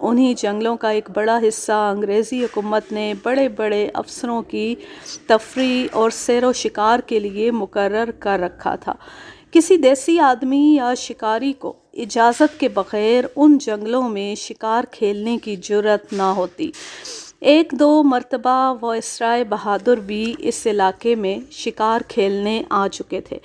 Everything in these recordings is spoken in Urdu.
انہی جنگلوں کا ایک بڑا حصہ انگریزی حکومت نے بڑے بڑے افسروں کی تفریح اور سیر و شکار کے لیے مقرر کر رکھا تھا۔ کسی دیسی آدمی یا شکاری کو اجازت کے بغیر ان جنگلوں میں شکار کھیلنے کی جرأت نہ ہوتی۔ ایک دو مرتبہ وائسرائے بہادر بھی اس علاقے میں شکار کھیلنے آ چکے تھے۔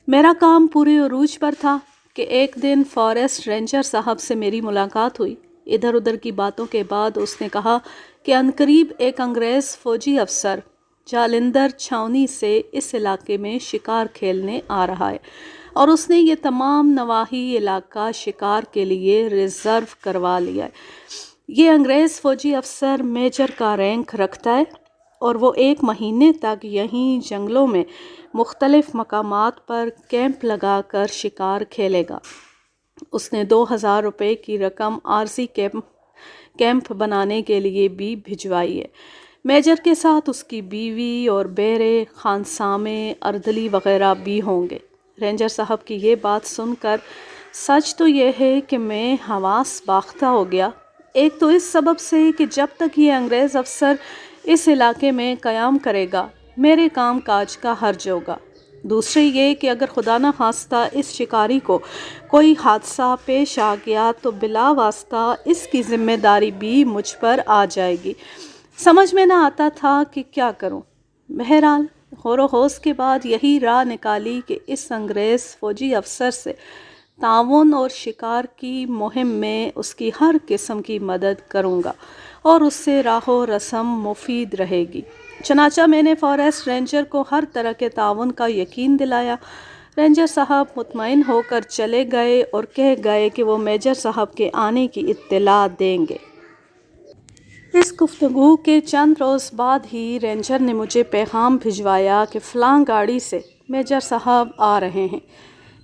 میرا کام پورے عروج پر تھا کہ ایک دن فارسٹ رینجر صاحب سے میری ملاقات ہوئی۔ ادھر ادھر کی باتوں کے بعد اس نے کہا کہ عنقریب ایک انگریز فوجی افسر جالندھر چھاونی سے اس علاقے میں شکار کھیلنے آ رہا ہے اور اس نے یہ تمام نواحی علاقہ شکار کے لیے ریزرو کروا لیا ہے۔ یہ انگریز فوجی افسر میجر کا رینک رکھتا ہے اور وہ 1 مہینے تک یہیں جنگلوں میں مختلف مقامات پر کیمپ لگا کر شکار کھیلے گا۔ اس نے 2000 روپے کی رقم عارضی کیمپ بنانے کے لیے بھی بھجوائی ہے۔ میجر کے ساتھ اس کی بیوی اور بیرے، خانسامے، اردلی وغیرہ بھی ہوں گے۔ رینجر صاحب کی یہ بات سن کر سچ تو یہ ہے کہ میں حواس باختہ ہو گیا۔ ایک تو اس سبب سے کہ جب تک یہ انگریز افسر اس علاقے میں قیام کرے گا میرے کام کاج کا حرج ہوگا، دوسرے یہ کہ اگر خدا نہ خواستہ اس شکاری کو کوئی حادثہ پیش آ گیا تو بلا واسطہ اس کی ذمہ داری بھی مجھ پر آ جائے گی۔ سمجھ میں نہ آتا تھا کہ کیا کروں۔ بہرحال غور و خوض کے بعد یہی راہ نکالی کہ اس انگریز فوجی افسر سے تعاون اور شکار کی مہم میں اس کی ہر قسم کی مدد کروں گا اور اس سے راہ و رسم مفید رہے گی۔ چنانچہ میں نے فارسٹ رینجر کو ہر طرح کے تعاون کا یقین دلایا۔ رینجر صاحب مطمئن ہو کر چلے گئے اور کہہ گئے کہ وہ میجر صاحب کے آنے کی اطلاع دیں گے۔ اس گفتگو کے چند روز بعد ہی رینجر نے مجھے پیغام بھجوایا کہ فلاں گاڑی سے میجر صاحب آ رہے ہیں،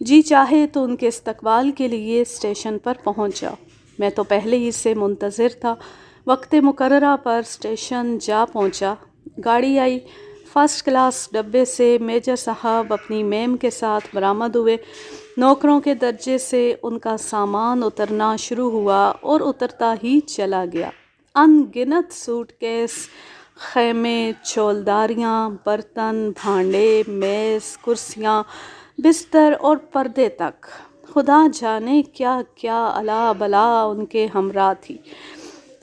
جی چاہے تو ان کے استقبال کے لیے اسٹیشن پر پہنچ جاؤ۔ میں تو پہلے ہی سے منتظر تھا۔ وقت مقررہ پر اسٹیشن جا پہنچا۔ گاڑی آئی۔ فرسٹ کلاس ڈبے سے میجر صاحب اپنی میم کے ساتھ برآمد ہوئے۔ نوکروں کے درجے سے ان کا سامان اترنا شروع ہوا اور اترتا ہی چلا گیا۔ ان گنت سوٹ کیس، خیمے، چولداریاں، برتن، بھانڈے، میز، کرسیاں، بستر اور پردے تک خدا جانے کیا کیا الا بلا ان کے ہمراہ تھی۔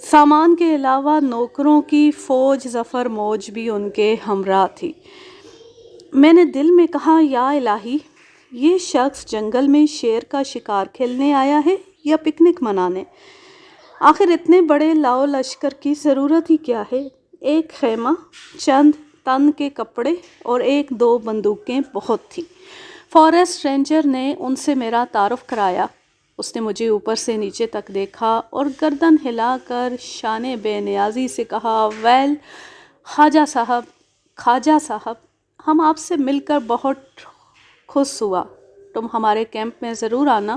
سامان کے علاوہ نوکروں کی فوج ظفر موج بھی ان کے ہمراہ تھی۔ میں نے دل میں کہا یا الہی، یہ شخص جنگل میں شیر کا شکار کھیلنے آیا ہے یا پکنک منانے؟ آخر اتنے بڑے لاؤ لشکر کی ضرورت ہی کیا ہے؟ ایک خیمہ، چند تن کے کپڑے اور 1-2 بندوقیں بہت تھیں۔ فارسٹ رینجر نے ان سے میرا تعارف کرایا۔ اس نے مجھے اوپر سے نیچے تک دیکھا اور گردن ہلا کر شان بے نیازی سے کہا، ویل خواجہ صاحب، ہم آپ سے مل کر بہت خوش ہوا۔ تم ہمارے کیمپ میں ضرور آنا،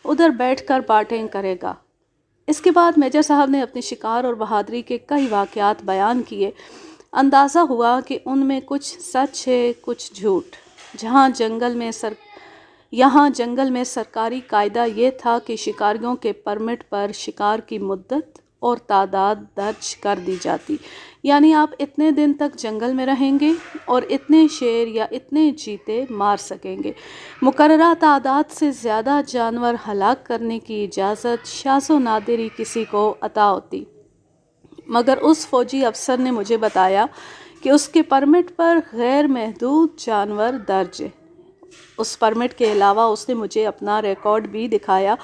ادھر بیٹھ کر باتیں کرے گا۔ اس کے بعد میجر صاحب نے اپنی شکار اور بہادری کے کئی واقعات بیان کیے۔ اندازہ ہوا کہ ان میں کچھ سچ ہے، کچھ جھوٹ۔ یہاں جنگل میں سرکاری قاعدہ یہ تھا کہ شکاریوں کے پرمٹ پر شکار کی مدت اور تعداد درج کر دی جاتی، یعنی آپ اتنے دن تک جنگل میں رہیں گے اور اتنے شیر یا اتنے چیتے مار سکیں گے۔ مقررہ تعداد سے زیادہ جانور ہلاک کرنے کی اجازت شاذ و نادر ہی کسی کو عطا ہوتی، مگر اس فوجی افسر نے مجھے بتایا کہ اس کے پرمٹ پر غیر محدود جانور درج ہے۔ اس پرمٹ کے علاوہ اس نے مجھے اپنا ریکارڈ بھی دکھایا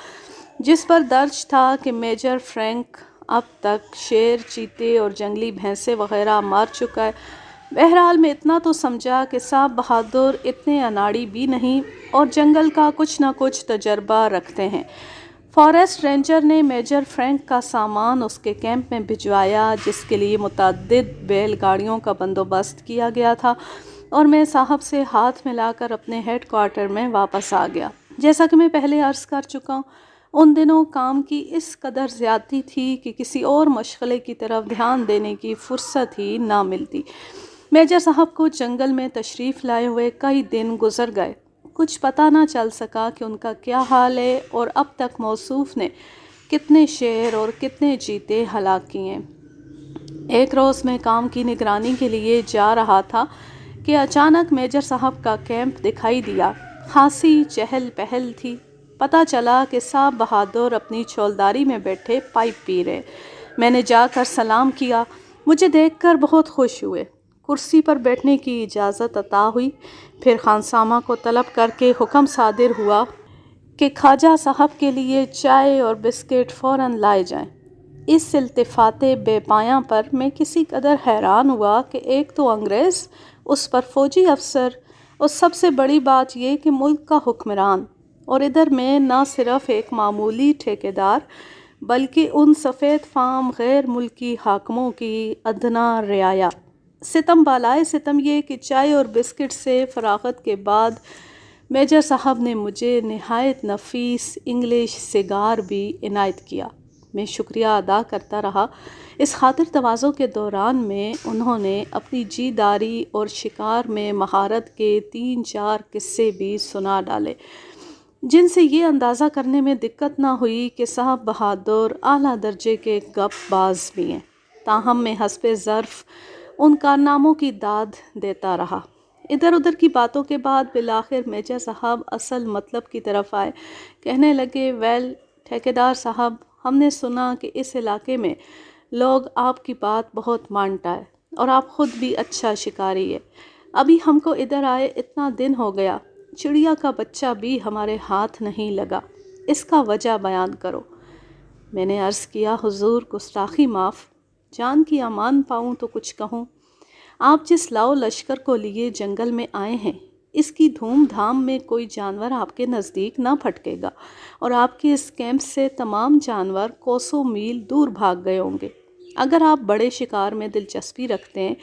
جس پر درج تھا کہ میجر فرینک اب تک شیر، چیتے اور جنگلی بھینسیں وغیرہ مار چکا ہے۔ بہرحال میں اتنا تو سمجھا کہ صاحب بہادر اتنے اناڑی بھی نہیں اور جنگل کا کچھ نہ کچھ تجربہ رکھتے ہیں۔ فارسٹ رینجر نے میجر فرینک کا سامان اس کے کیمپ میں بھجوایا، جس کے لیے متعدد بیل گاڑیوں کا بندوبست کیا گیا تھا، اور میں صاحب سے ہاتھ ملا کر اپنے ہیڈ کوارٹر میں واپس آ گیا۔ جیسا کہ میں پہلے عرض کر چکا ہوں، ان دنوں کام کی اس قدر زیادتی تھی کہ کسی اور مشغلے کی طرف دھیان دینے کی فرصت ہی نہ ملتی۔ میجر صاحب کو جنگل میں تشریف لائے ہوئے کئی دن گزر گئے۔ کچھ پتہ نہ چل سکا کہ ان کا کیا حال ہے، اور اب تک موصوف نے کتنے شیر اور کتنے چیتے ہلاک کیے۔ ایک روز میں کام کی نگرانی کے لیے جا رہا تھا کہ اچانک میجر صاحب کا کیمپ دکھائی دیا۔ خاصی چہل پہل تھی۔ پتہ چلا کہ صاحب بہادر اپنی چھولداری میں بیٹھے پائپ پی رہے۔ میں نے جا کر سلام کیا۔ مجھے دیکھ کر بہت خوش ہوئے۔ کرسی پر بیٹھنے کی اجازت عطا ہوئی۔ پھر خانسامہ کو طلب کر کے حکم صادر ہوا کہ خواجہ صاحب کے لیے چائے اور بسکٹ فوراً لائے جائیں۔ اس التفات بے پایاں پر میں کسی قدر حیران ہوا کہ ایک تو انگریز، اس پر فوجی افسر، اور سب سے بڑی بات یہ کہ ملک کا حکمران، اور ادھر میں نہ صرف ایک معمولی ٹھیکیدار بلکہ ان سفید فام غیر ملکی حاکموں کی ادنا رعایا۔ ستم بالائے ستم یہ کہ چائے اور بسکٹ سے فراغت کے بعد میجر صاحب نے مجھے نہایت نفیس انگلش سگار بھی عنایت کیا۔ میں شکریہ ادا کرتا رہا۔ اس خاطر تواضع کے دوران میں انہوں نے اپنی جی داری اور شکار میں مہارت کے 3-4 قصے بھی سنا ڈالے، جن سے یہ اندازہ کرنے میں دقت نہ ہوئی کہ صاحب بہادر اعلیٰ درجے کے گپ باز بھی ہیں۔ تاہم میں حسب ظرف ان کارناموں کی داد دیتا رہا۔ ادھر ادھر کی باتوں کے بعد بالآخر میجر صاحب اصل مطلب کی طرف آئے۔ کہنے لگے، ویل ٹھیکیدار صاحب، ہم نے سنا کہ اس علاقے میں لوگ آپ کی بات بہت مانتا ہے اور آپ خود بھی اچھا شکاری ہے۔ ابھی ہم کو ادھر آئے اتنا دن ہو گیا، چڑیا کا بچہ بھی ہمارے ہاتھ نہیں لگا۔ اس کا وجہ بیان کرو۔ میں نے عرض کیا، حضور گستاخی معاف، جان کی امان پاؤں تو کچھ کہوں۔ آپ جس لاؤ لشکر کو لیے جنگل میں آئے ہیں، اس کی دھوم دھام میں کوئی جانور آپ کے نزدیک نہ پھٹکے گا، اور آپ کے اس کیمپ سے تمام جانور کوسوں میل دور بھاگ گئے ہوں گے۔ اگر آپ بڑے شکار میں دلچسپی رکھتے ہیں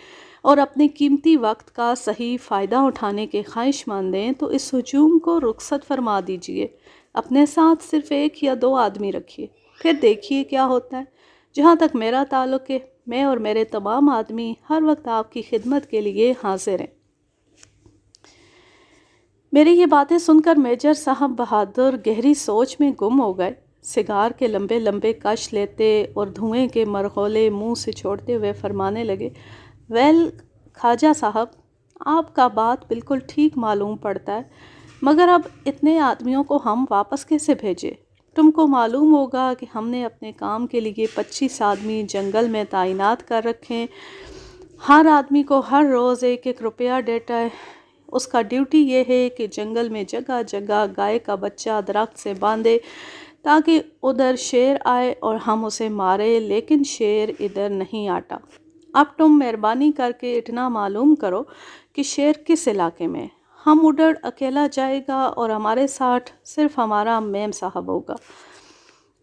اور اپنے قیمتی وقت کا صحیح فائدہ اٹھانے کے خواہش مند ہیں تو اس ہجوم کو رخصت فرما دیجئے۔ اپنے ساتھ صرف 1 یا 2 آدمی رکھیے، پھر دیکھیے کیا ہوتا ہے۔ جہاں تک میرا تعلق ہے، میں اور میرے تمام آدمی ہر وقت آپ کی خدمت کے لیے حاضر ہیں۔ میری یہ باتیں سن کر میجر صاحب بہادر گہری سوچ میں گم ہو گئے۔ سگار کے لمبے لمبے کش لیتے اور دھوئیں کے مرغولے منہ سے چھوڑتے ہوئے فرمانے لگے، ویل خواجہ صاحب، آپ کا بات بالکل ٹھیک معلوم پڑتا ہے، مگر اب اتنے آدمیوں کو ہم واپس کیسے بھیجیں؟ تم کو معلوم ہوگا کہ ہم نے اپنے کام کے لیے 25 آدمی جنگل میں تعینات کر رکھے ہیں۔ ہر آدمی کو ہر روز 1-1 روپیہ دیتا ہے۔ اس کا ڈیوٹی یہ ہے کہ جنگل میں جگہ جگہ گائے کا بچہ درخت سے باندھے تاکہ ادھر شیر آئے اور ہم اسے مارے، لیکن شیر ادھر نہیں آتا۔ اب تم مہربانی کر کے اتنا معلوم کرو کہ شیر کس علاقے میں ہے۔ ہم ادھر اکیلا جائے گا اور ہمارے ساتھ صرف ہمارا میم صاحب ہوگا۔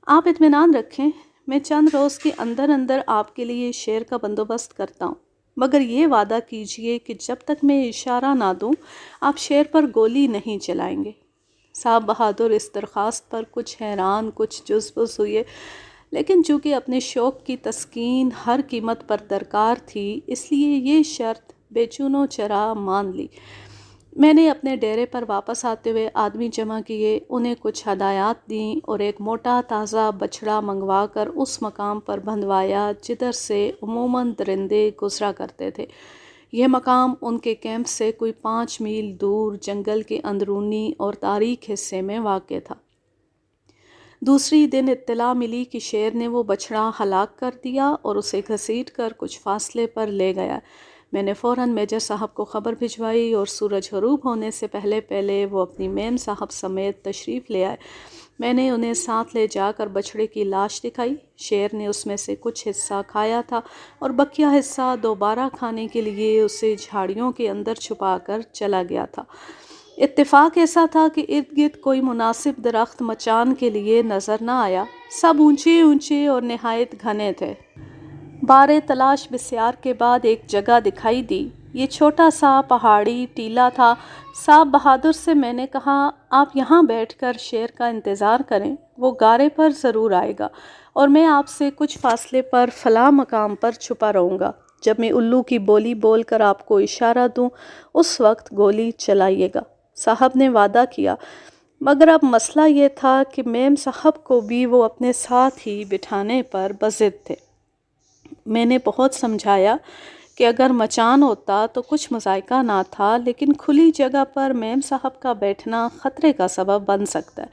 آپ اطمینان رکھیں، میں چند روز کے اندر اندر آپ کے لیے شیر کا بندوبست کرتا ہوں، مگر یہ وعدہ کیجئے کہ جب تک میں اشارہ نہ دوں آپ شیر پر گولی نہیں چلائیں گے۔ صاحب بہادر اس درخواست پر کچھ حیران، کچھ جزبز ہوئے، لیکن چونکہ اپنے شوق کی تسکین ہر قیمت پر درکار تھی، اس لیے یہ شرط بے چون و چرا مان لی۔ میں نے اپنے ڈیرے پر واپس آتے ہوئے آدمی جمع کیے، انہیں کچھ ہدایات دیں اور ایک موٹا تازہ بچھڑا منگوا کر اس مقام پر بندھوایا جدھر سے عموماً درندے گزرا کرتے تھے۔ یہ مقام ان کے کیمپ سے کوئی 5 میل دور جنگل کے اندرونی اور تاریک حصے میں واقع تھا۔ دوسری دن اطلاع ملی کہ شیر نے وہ بچھڑا ہلاک کر دیا اور اسے گھسیٹ کر کچھ فاصلے پر لے گیا۔ میں نے فوراً میجر صاحب کو خبر بھجوائی اور سورج غروب ہونے سے پہلے پہلے وہ اپنی میم صاحب سمیت تشریف لے آئے۔ میں نے انہیں ساتھ لے جا کر بچھڑے کی لاش دکھائی۔ شیر نے اس میں سے کچھ حصہ کھایا تھا اور بقیہ حصہ دوبارہ کھانے کے لیے اسے جھاڑیوں کے اندر چھپا کر چلا گیا تھا۔ اتفاق ایسا تھا کہ ارد گرد کوئی مناسب درخت مچان کے لیے نظر نہ آیا، سب اونچے اونچے اور نہایت گھنے تھے۔ بارے تلاش بسیار کے بعد ایک جگہ دکھائی دی۔ یہ چھوٹا سا پہاڑی ٹیلہ تھا۔ صاحب بہادر سے میں نے کہا، آپ یہاں بیٹھ کر شیر کا انتظار کریں، وہ گارے پر ضرور آئے گا، اور میں آپ سے کچھ فاصلے پر فلاں مقام پر چھپا رہوں گا۔ جب میں الو کی بولی بول کر آپ کو اشارہ دوں، اس وقت گولی چلائیے گا۔ صاحب نے وعدہ کیا۔ مگر اب مسئلہ یہ تھا کہ میم صاحب کو بھی وہ اپنے ساتھ ہی بٹھانے پر بضد تھے۔ میں نے بہت سمجھایا کہ اگر مچان ہوتا تو کچھ مذائقہ نہ تھا، لیکن کھلی جگہ پر میم صاحب کا بیٹھنا خطرے کا سبب بن سکتا ہے۔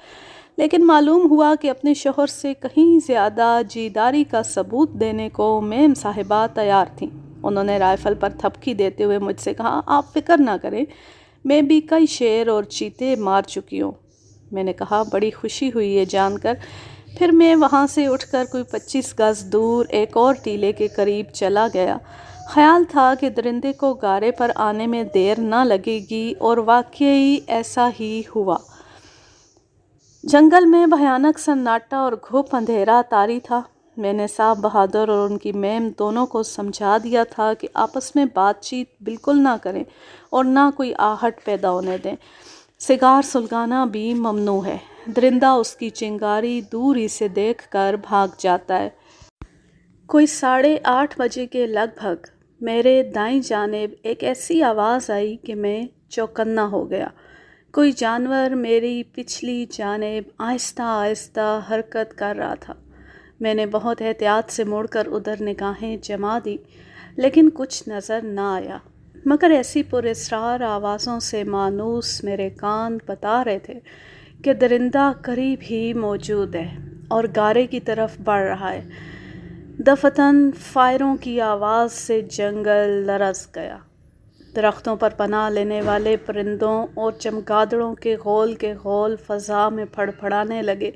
لیکن معلوم ہوا کہ اپنے شوہر سے کہیں زیادہ جیداری کا ثبوت دینے کو میم صاحبہ تیار تھیں۔ انہوں نے رائفل پر تھپکی دیتے ہوئے مجھ سے کہا، آپ فکر نہ کریں، میں بھی کئی شیر اور چیتے مار چکی ہوں۔ میں نے کہا، بڑی خوشی ہوئی یہ جان کر۔ پھر میں وہاں سے اٹھ کر کوئی 25 گز دور ایک اور ٹیلے کے قریب چلا گیا۔ خیال تھا کہ درندے کو گارے پر آنے میں دیر نہ لگے گی، اور واقعی ایسا ہی ہوا۔ جنگل میں بھیانک سناٹا اور گھپ اندھیرا طاری تھا۔ میں نے صاحب بہادر اور ان کی میم دونوں کو سمجھا دیا تھا کہ آپس میں بات چیت بالکل نہ کریں اور نہ کوئی آہٹ پیدا ہونے دیں۔ سگار سلگانا بھی ممنوع ہے۔ درندہ اس کی چنگاری دور ہی سے دیکھ کر بھاگ جاتا ہے۔ کوئی 8:30 بجے کے لگ بھگ میرے دائیں جانب ایک ایسی آواز آئی کہ میں چوکنا ہو گیا۔ کوئی جانور میری پچھلی جانب آہستہ آہستہ حرکت کر رہا تھا۔ میں نے بہت احتیاط سے مڑ کر ادھر نگاہیں جما دی، لیکن کچھ نظر نہ آیا، مگر ایسی پراسرار آوازوں سے مانوس میرے کان بتا رہے تھے کہ درندہ قریب ہی موجود ہے اور گارے کی طرف بڑھ رہا ہے۔ دفتن فائروں کی آواز سے جنگل لرز گیا۔ درختوں پر پناہ لینے والے پرندوں اور چمگادڑوں کے غول فضا میں پھڑ پھڑانے لگے۔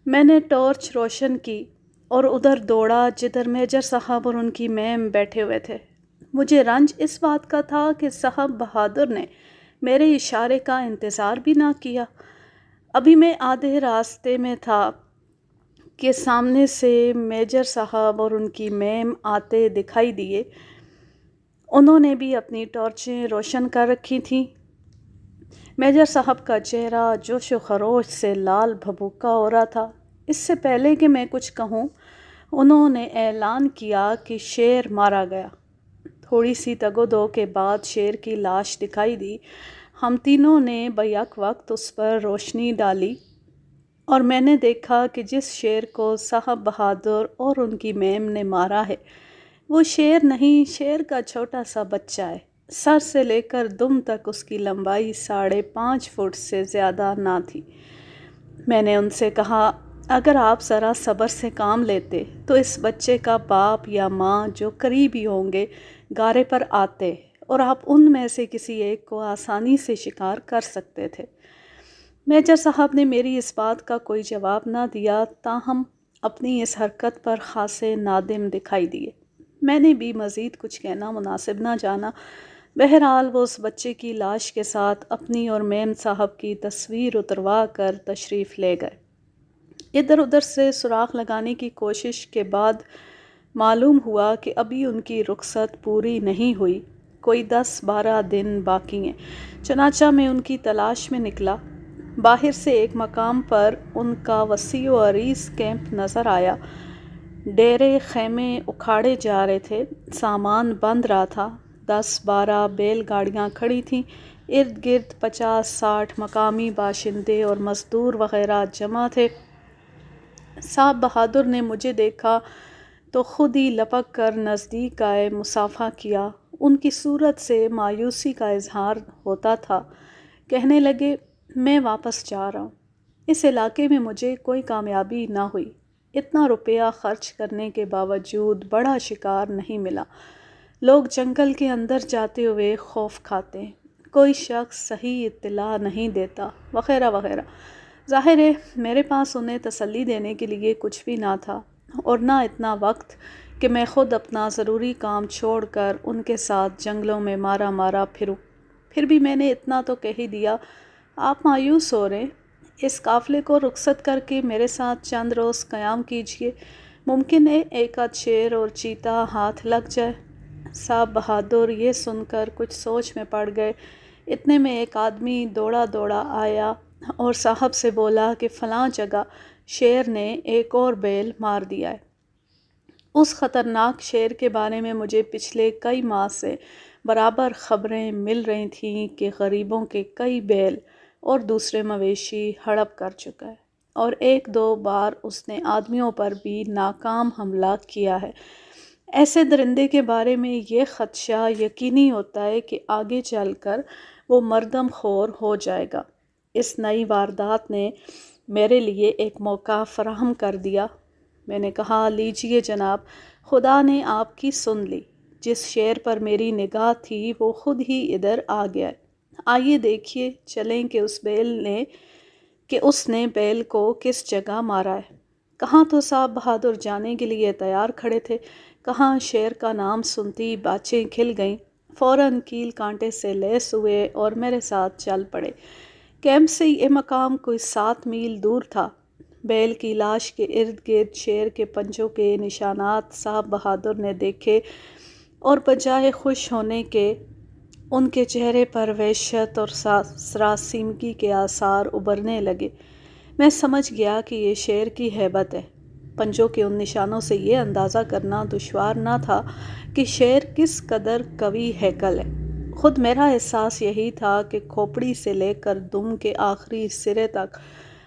میں نے ٹارچ روشن کی اور ادھر دوڑا جدھر میجر صاحب اور ان کی میم بیٹھے ہوئے تھے۔ مجھے رنج اس بات کا تھا کہ صاحب بہادر نے میرے اشارے کا انتظار بھی نہ کیا۔ ابھی میں آدھے راستے میں تھا کہ سامنے سے میجر صاحب اور ان کی میم آتے دکھائی دیے۔ انہوں نے بھی اپنی ٹارچیں روشن کر رکھی تھیں۔ میجر صاحب کا چہرہ جوش و خروش سے لال بھبوکا ہو رہا تھا۔ اس سے پہلے کہ میں کچھ کہوں، انہوں نے اعلان کیا کہ شیر مارا گیا۔ تھوڑی سی تگ و دو کے بعد شیر کی لاش دکھائی دی۔ ہم تینوں نے بیک وقت اس پر روشنی ڈالی اور میں نے دیکھا کہ جس شیر کو صاحب بہادر اور ان کی میم نے مارا ہے، وہ شیر نہیں، شیر کا چھوٹا سا بچہ ہے۔ سر سے لے کر دم تک اس کی لمبائی 5.5 فٹ سے زیادہ نہ تھی۔ میں نے ان سے کہا، اگر آپ ذرا صبر سے کام لیتے تو اس بچے کا باپ یا ماں جو قریبی ہوں گے گارے پر آتے اور آپ ان میں سے کسی ایک کو آسانی سے شکار کر سکتے تھے۔ میجر صاحب نے میری اس بات کا کوئی جواب نہ دیا، تاہم اپنی اس حرکت پر خاصے نادم دکھائی دیے۔ میں نے بھی مزید کچھ کہنا مناسب نہ جانا۔ بہرحال وہ اس بچے کی لاش کے ساتھ اپنی اور میم صاحب کی تصویر اتروا کر تشریف لے گئے۔ ادھر ادھر سے سراغ لگانے کی کوشش کے بعد معلوم ہوا کہ ابھی ان کی رخصت پوری نہیں ہوئی، کوئی 10-12 دن باقی ہیں۔ چنانچہ میں ان کی تلاش میں نکلا۔ باہر سے ایک مقام پر ان کا وسیع و عریض کیمپ نظر آیا۔ ڈیرے خیمے اکھاڑے جا رہے تھے، سامان بند رہا تھا۔ 10-12 بیل گاڑیاں کھڑی تھیں، ارد گرد 50-60 مقامی باشندے اور مزدور وغیرہ جمع تھے۔ صاحب بہادر نے مجھے دیکھا تو خود ہی لپک کر نزدیک آئے، مصافحہ کیا۔ ان کی صورت سے مایوسی کا اظہار ہوتا تھا۔ کہنے لگے، میں واپس جا رہا ہوں۔ اس علاقے میں مجھے کوئی کامیابی نہ ہوئی۔ اتنا روپیہ خرچ کرنے کے باوجود بڑا شکار نہیں ملا۔ لوگ جنگل کے اندر جاتے ہوئے خوف کھاتے ہیں، کوئی شخص صحیح اطلاع نہیں دیتا، وغیرہ وغیرہ۔ ظاہر ہے میرے پاس انہیں تسلی دینے کے لیے کچھ بھی نہ تھا، اور نہ اتنا وقت کہ میں خود اپنا ضروری کام چھوڑ کر ان کے ساتھ جنگلوں میں مارا پھروں۔ پھر بھی میں نے اتنا تو کہہ ہی دیا، آپ مایوس ہو رہے ہیں، اس قافلے کو رخصت کر کے میرے ساتھ چند روز قیام کیجیے، ممکن ہے ایک آدھ شیر اور چیتا ہاتھ لگ جائے۔ صاحب بہادر یہ سن کر کچھ سوچ میں پڑ گئے۔ اتنے میں ایک آدمی دوڑا آیا اور صاحب سے بولا کہ فلاں جگہ شیر نے ایک اور بیل مار دیا ہے۔ اس خطرناک شیر کے بارے میں مجھے پچھلے کئی ماہ سے برابر خبریں مل رہی تھیں کہ غریبوں کے کئی بیل اور دوسرے مویشی ہڑپ کر چکا ہے، اور ایک دو بار اس نے آدمیوں پر بھی ناکام حملہ کیا ہے۔ ایسے درندے کے بارے میں یہ خدشہ یقینی ہوتا ہے کہ آگے چل کر وہ مردم خور ہو جائے گا۔ اس نئی واردات نے میرے لیے ایک موقع فراہم کر دیا۔ میں نے کہا، لیجیے جناب، خدا نے آپ کی سن لی۔ جس شیر پر میری نگاہ تھی وہ خود ہی ادھر آ گیا ہے۔ آئیے دیکھیے چلیں کہ اس نے بیل کو کس جگہ مارا ہے۔ کہاں تو صاحب بہادر جانے کے لیے تیار کھڑے تھے، کہاں شیر کا نام سنتی باچیں کھل گئیں، فوراً کیل کانٹے سے لیس ہوئے اور میرے ساتھ چل پڑے۔ کیمپ سے یہ مقام کوئی 7 میل دور تھا۔ بیل کی لاش کے ارد گرد شیر کے پنجوں کے نشانات صاحب بہادر نے دیکھے، اور بجائے خوش ہونے کے ان کے چہرے پر وحشت اور سراسیمگی کے آثار ابھرنے لگے۔ میں سمجھ گیا کہ یہ شیر کی ہیبت ہے۔ پنجوں کے ان نشانوں سے یہ اندازہ کرنا دشوار نہ تھا کہ شیر کس قدر قوی ہیکل ہے۔ خود میرا احساس یہی تھا کہ کھوپڑی سے لے کر دم کے آخری سرے تک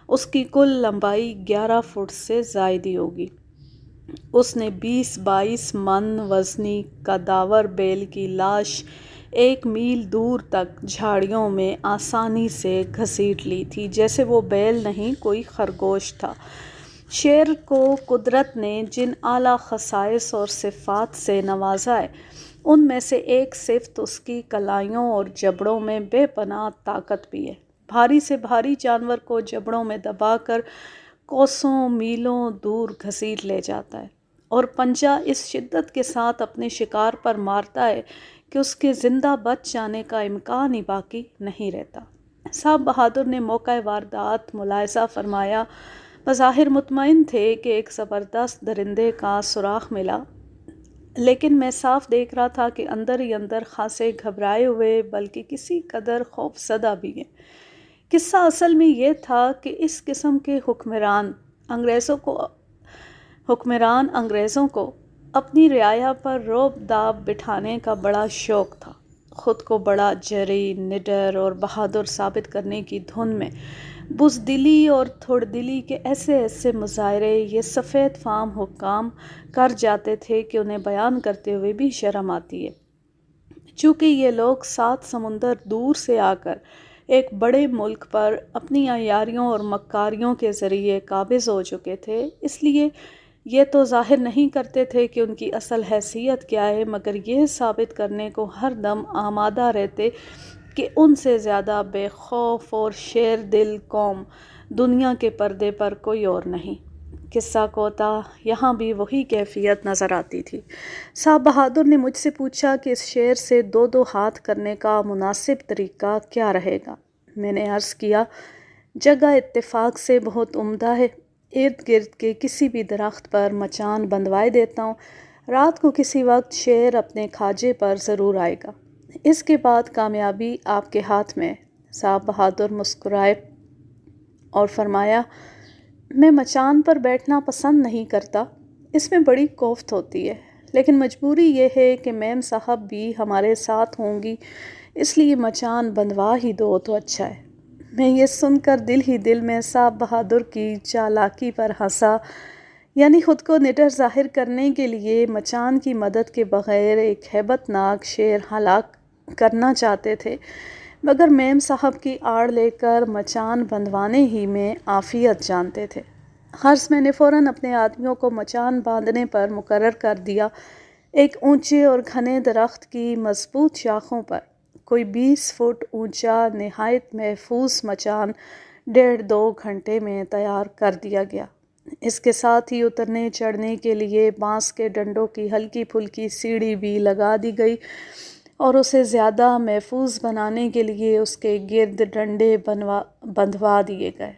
اس کی کل لمبائی 11 فٹ سے زائد ہی ہوگی۔ اس نے 20-22 من وزنی قداور بیل کی لاش 1 میل دور تک جھاڑیوں میں آسانی سے گھسیٹ لی تھی، جیسے وہ بیل نہیں کوئی خرگوش تھا۔ شیر کو قدرت نے جن اعلیٰ خصائص اور صفات سے نوازا ہے، ان میں سے ایک صفت اس کی کلائیوں اور جبڑوں میں بے پناہ طاقت بھی ہے۔ بھاری سے بھاری جانور کو جبڑوں میں دبا کر کوسوں میلوں دور گھسیٹ لے جاتا ہے، اور پنجہ اس شدت کے ساتھ اپنے شکار پر مارتا ہے کہ اس کے زندہ بچ جانے کا امکان ہی باقی نہیں رہتا۔ صاحب بہادر نے موقع واردات ملاحظہ فرمایا۔ بظاہر مطمئن تھے کہ ایک زبردست درندے کا سراغ ملا، لیکن میں صاف دیکھ رہا تھا کہ اندر ہی اندر خاصے گھبرائے ہوئے بلکہ کسی قدر خوف زدہ بھی ہیں۔ قصہ اصل میں یہ تھا کہ اس قسم کے حکمران انگریزوں کو اپنی رعایا پر رعب داب بٹھانے کا بڑا شوق تھا۔ خود کو بڑا جرئی، نڈر اور بہادر ثابت کرنے کی دھن میں بزدلی اور تھوڑ دلی کے ایسے مظاہرے یہ سفید فام حکام کر جاتے تھے کہ انہیں بیان کرتے ہوئے بھی شرم آتی ہے۔ چونکہ یہ لوگ 7 سمندر دور سے آ کر ایک بڑے ملک پر اپنی عیاریوں اور مکاریوں کے ذریعے قابض ہو چکے تھے، اس لیے یہ تو ظاہر نہیں کرتے تھے کہ ان کی اصل حیثیت کیا ہے، مگر یہ ثابت کرنے کو ہر دم آمادہ رہتے کہ ان سے زیادہ بے خوف اور شیر دل قوم دنیا کے پردے پر کوئی اور نہیں۔ قصہ کوتا یہاں بھی وہی کیفیت نظر آتی تھی۔ صاحب بہادر نے مجھ سے پوچھا کہ اس شیر سے 2 ہاتھ کرنے کا مناسب طریقہ کیا رہے گا۔ میں نے عرض کیا، جگہ اتفاق سے بہت عمدہ ہے، ارد گرد کے کسی بھی درخت پر مچان بندھوائے دیتا ہوں، رات کو کسی وقت شیر اپنے کھاجے پر ضرور آئے گا، اس کے بعد کامیابی آپ کے ہاتھ میں ہے۔ صاحب بہادر مسکرائے اور فرمایا، میں مچان پر بیٹھنا پسند نہیں کرتا، اس میں بڑی کوفت ہوتی ہے، لیکن مجبوری یہ ہے کہ میم صاحب بھی ہمارے ساتھ ہوں گی، اس لیے مچان بندھوا ہی دو تو اچھا ہے۔ میں یہ سن کر دل ہی دل میں صاحب بہادر کی چالاکی پر ہنسا، یعنی خود کو نڈر ظاہر کرنے کے لیے مچان کی مدد کے بغیر ایک ہیبت ناک شیر ہلاک کرنا چاہتے تھے، مگر میم صاحب کی آڑ لے کر مچان بندھوانے ہی میں عافیت جانتے تھے۔ غرض میں نے فوراً اپنے آدمیوں کو مچان باندھنے پر مقرر کر دیا۔ ایک اونچے اور گھنے درخت کی مضبوط شاخوں پر کوئی 20 فٹ اونچا نہایت محفوظ مچان 1.5-2 گھنٹے میں تیار کر دیا گیا۔ اس کے ساتھ ہی اترنے چڑھنے کے لیے بانس کے ڈنڈوں کی ہلکی پھلکی سیڑھی بھی لگا دی گئی، اور اسے زیادہ محفوظ بنانے کے لیے اس کے گرد ڈنڈے بندھوا دیے گئے۔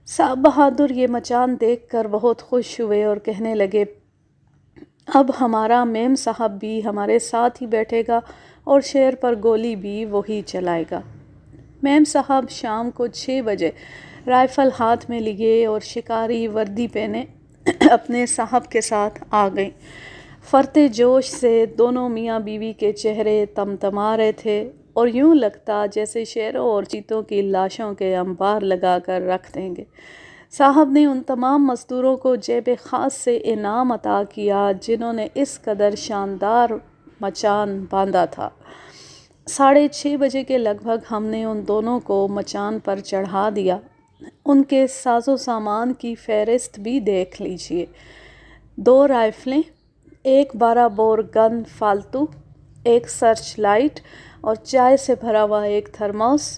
صاحب بہادر یہ مچان دیکھ کر بہت خوش ہوئے اور کہنے لگے، اب ہمارا میم صاحب بھی ہمارے ساتھ ہی بیٹھے گا اور شیر پر گولی بھی وہی چلائے گا۔ میم صاحب شام کو 6 بجے رائفل ہاتھ میں لیے اور شکاری وردی پہنے اپنے صاحب کے ساتھ آ گئیں۔ فرتے جوش سے دونوں میاں بیوی کے چہرے تمتما رہے تھے، اور یوں لگتا جیسے شیروں اور چیتوں کی لاشوں کے انبار لگا کر رکھ دیں گے۔ صاحب نے ان تمام مزدوروں کو جیب خاص سے انعام عطا کیا جنہوں نے اس قدر شاندار مچان باندھا تھا۔ 6:30 بجے کے لگ بھگ ہم نے ان دونوں کو مچان پر چڑھا دیا۔ ان کے ساز و سامان کی فہرست بھی دیکھ لیجئے۔ 2 رائفلیں، ایک 12 بور گن فالتو، ایک سرچ لائٹ اور چائے سے بھرا ہوا ایک تھرموس۔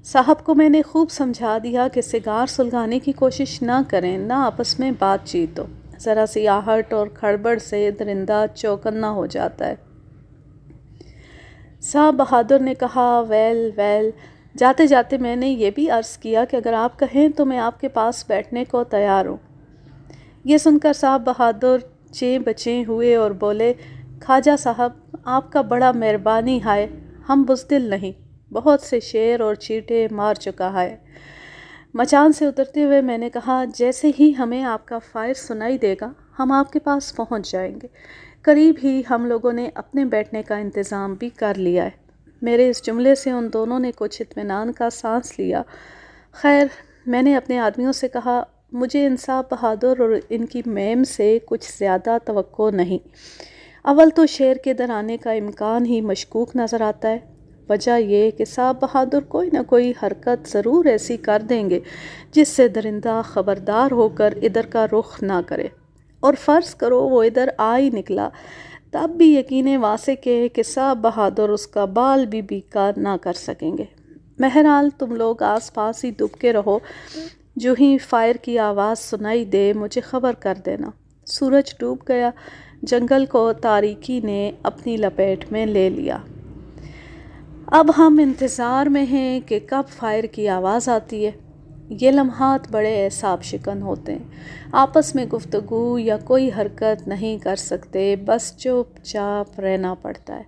صاحب کو میں نے خوب سمجھا دیا کہ سگار سلگانے کی کوشش نہ کریں، نہ آپس میں بات چیت ہو، ذرا سی آہٹ اور کھڑبڑ سے درندہ چوکنا ہو جاتا ہے۔ صاحب بہادر نے کہا، ویل ویل۔ جاتے جاتے میں نے یہ بھی عرض کیا کہ اگر آپ کہیں تو میں آپ کے پاس بیٹھنے کو تیار ہوں۔ یہ سن کر صاحب بہادر چیں بچیں ہوئے اور بولے، خواجہ صاحب آپ کا بڑا مہربانی ہے، ہم بزدل نہیں، بہت سے شیر اور چیٹے مار چکا ہے۔ مچان سے اترتے ہوئے میں نے کہا، جیسے ہی ہمیں آپ کا فائر سنائی دے گا ہم آپ کے پاس پہنچ جائیں گے۔ قریب ہی ہم لوگوں نے اپنے بیٹھنے کا انتظام بھی کر لیا ہے۔ میرے اس جملے سے ان دونوں نے کچھ اطمینان کا سانس لیا۔ خیر، میں نے اپنے آدمیوں سے کہا، مجھے انصاف بہادر اور ان کی میم سے کچھ زیادہ توقع نہیں۔ اول تو شیر کے در آنے کا امکان ہی مشکوک نظر آتا ہے، وجہ یہ کہ صاحب بہادر کوئی نہ کوئی حرکت ضرور ایسی کر دیں گے جس سے درندہ خبردار ہو کر ادھر کا رخ نہ کرے، اور فرض کرو وہ ادھر آ ہی نکلا تب بھی یقین واثق ہے کہ صاحب بہادر اس کا بال بھی بیکار نہ کر سکیں گے۔ بہرحال تم لوگ آس پاس ہی دبکے رہو، جو ہی فائر کی آواز سنائی دے مجھے خبر کر دینا۔ سورج ڈوب گیا، جنگل کو تاریکی نے اپنی لپیٹ میں لے لیا۔ اب ہم انتظار میں ہیں کہ کب فائر کی آواز آتی ہے۔ یہ لمحات بڑے اعصاب شکن ہوتے ہیں، آپس میں گفتگو یا کوئی حرکت نہیں کر سکتے، بس چپ چاپ رہنا پڑتا ہے۔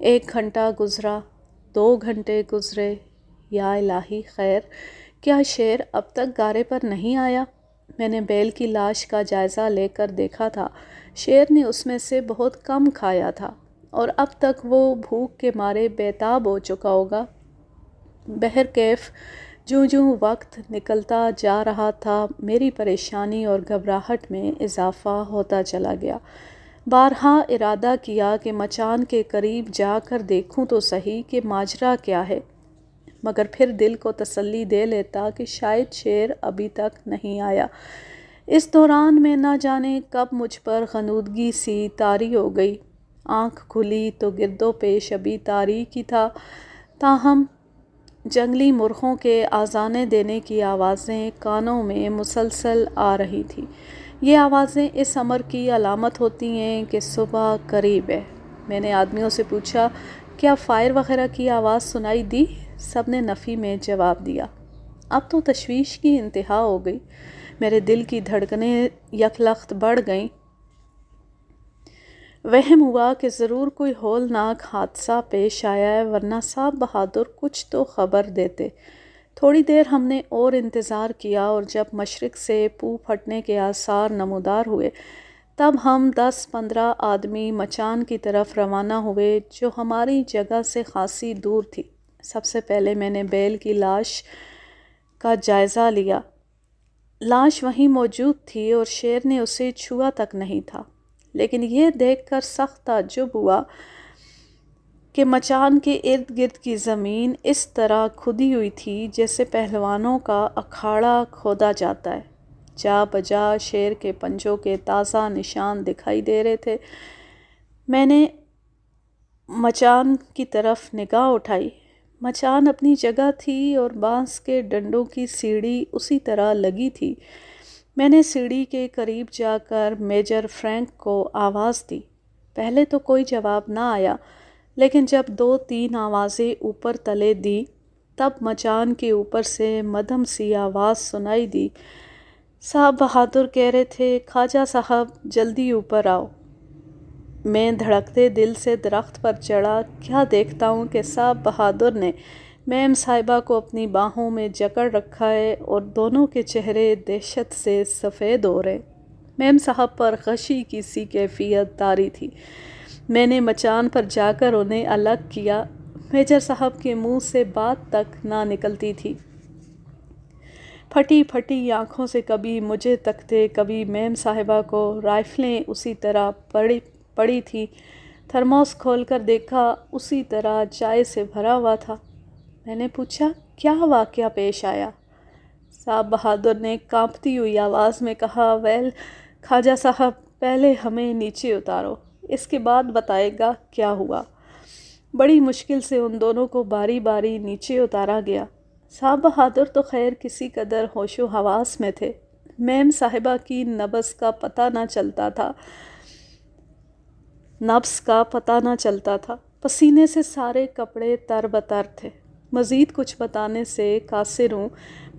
1 گھنٹہ گزرا، 2 گھنٹے گزرے، یا الہی خیر، کیا شیر اب تک گارے پر نہیں آیا؟ میں نے بیل کی لاش کا جائزہ لے کر دیکھا تھا، شیر نے اس میں سے بہت کم کھایا تھا اور اب تک وہ بھوک کے مارے بے تاب ہو چکا ہوگا۔ بہرکیف جوں جوں وقت نکلتا جا رہا تھا میری پریشانی اور گھبراہٹ میں اضافہ ہوتا چلا گیا۔ بارہا ارادہ کیا کہ مچان کے قریب جا کر دیکھوں تو صحیح کہ ماجرا کیا ہے، مگر پھر دل کو تسلی دے لیتا کہ شاید شیر ابھی تک نہیں آیا۔ اس دوران میں نہ جانے کب مجھ پر غنودگی سی طاری ہو گئی۔ آنکھ کھلی تو گرد و پیش ابھی تاریک ہی تھا، تاہم جنگلی مرغوں کے آذانے دینے کی آوازیں کانوں میں مسلسل آ رہی تھیں۔ یہ آوازیں اس امر کی علامت ہوتی ہیں کہ صبح قریب ہے۔ میں نے آدمیوں سے پوچھا، کیا فائر وغیرہ کی آواز سنائی دی؟ سب نے نفی میں جواب دیا۔ اب تو تشویش کی انتہا ہو گئی، میرے دل کی دھڑکنیں یکلخت بڑھ گئیں۔ وہم ہوا کہ ضرور کوئی ہولناک حادثہ پیش آیا ہے، ورنہ صاحب بہادر کچھ تو خبر دیتے۔ تھوڑی دیر ہم نے اور انتظار کیا، اور جب مشرق سے پو پھٹنے کے آثار نمودار ہوئے تب ہم 10-15 آدمی مچان کی طرف روانہ ہوئے جو ہماری جگہ سے خاصی دور تھی۔ سب سے پہلے میں نے بیل کی لاش کا جائزہ لیا۔ لاش وہیں موجود تھی اور شیر نے اسے چھوا تک نہیں تھا، لیکن یہ دیکھ کر سخت تعجب ہوا کہ مچان کے ارد گرد کی زمین اس طرح کھدی ہوئی تھی جیسے پہلوانوں کا اکھاڑا کھودا جاتا ہے۔ جا بجا شیر کے پنجوں کے تازہ نشان دکھائی دے رہے تھے۔ میں نے مچان کی طرف نگاہ اٹھائی۔ مچان اپنی جگہ تھی اور بانس کے ڈنڈوں کی سیڑھی اسی طرح لگی تھی۔ میں نے سیڑھی کے قریب جا کر میجر فرینک کو آواز دی۔ پہلے تو کوئی جواب نہ آیا، لیکن جب 2-3 آوازیں اوپر تلے دی تب مچان کے اوپر سے مدھم سی آواز سنائی دی۔ صاحب بہادر کہہ رہے تھے، خواجہ صاحب جلدی اوپر آؤ۔ میں دھڑکتے دل سے درخت پر چڑھا، کیا دیکھتا ہوں کہ صاحب بہادر نے میم صاحبہ کو اپنی باہوں میں جکڑ رکھا ہے اور دونوں کے چہرے دہشت سے سفید ہو رہے۔ میم صاحب پر غشی کی سی کیفیت طاری تھی۔ میں نے مچان پر جا کر انہیں الگ کیا۔ میجر صاحب کے منہ سے بات تک نہ نکلتی تھی۔ پھٹی پھٹی آنکھوں سے کبھی مجھے تکتے، کبھی میم صاحبہ کو۔ رائفلیں اسی طرح پڑی تھی، تھرموس کھول کر دیکھا، اسی طرح چائے سے بھرا ہوا تھا۔ میں نے پوچھا کیا واقعہ پیش آیا؟ صاحب بہادر نے کانپتی ہوئی آواز میں کہا، ویل خواجہ صاحب، پہلے ہمیں نیچے اتارو، اس کے بعد بتائے گا کیا ہوا۔ بڑی مشکل سے ان دونوں کو باری باری نیچے اتارا گیا۔ صاحب بہادر تو خیر کسی قدر ہوش و حواس میں تھے، میم صاحبہ کی نبض کا پتہ نہ چلتا تھا، پسینے سے سارے کپڑے تر بتر تھے۔ مزید کچھ بتانے سے قاصر ہوں،